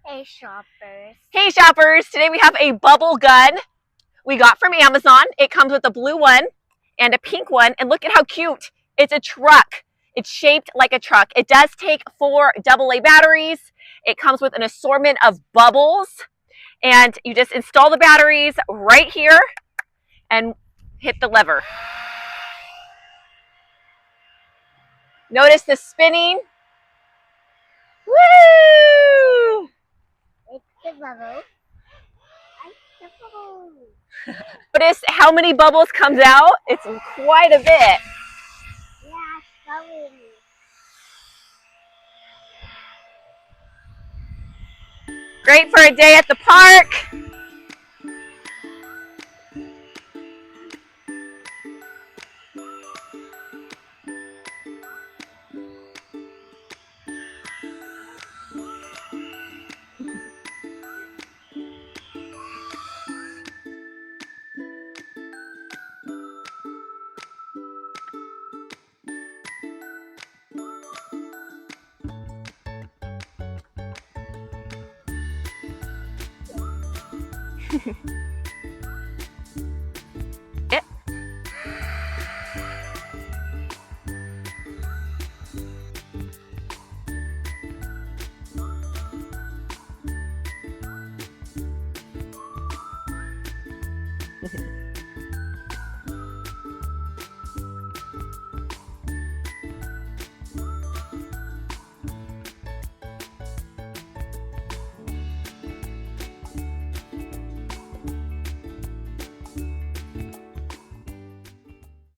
Hey shoppers. Hey shoppers, today we have a bubble gun we got from Amazon. It comes with a blue one and a pink one, and look at how cute. It's a truck. It's shaped like a truck. It does take 4 AA batteries. It comes with an assortment of bubbles, and you just install the batteries right here and hit the lever. Notice the spinning. Woo! It's the bubble. It's the bubble. Notice how many bubbles comes out? It's quite a bit. Yeah, bubble. Great for a day at the park.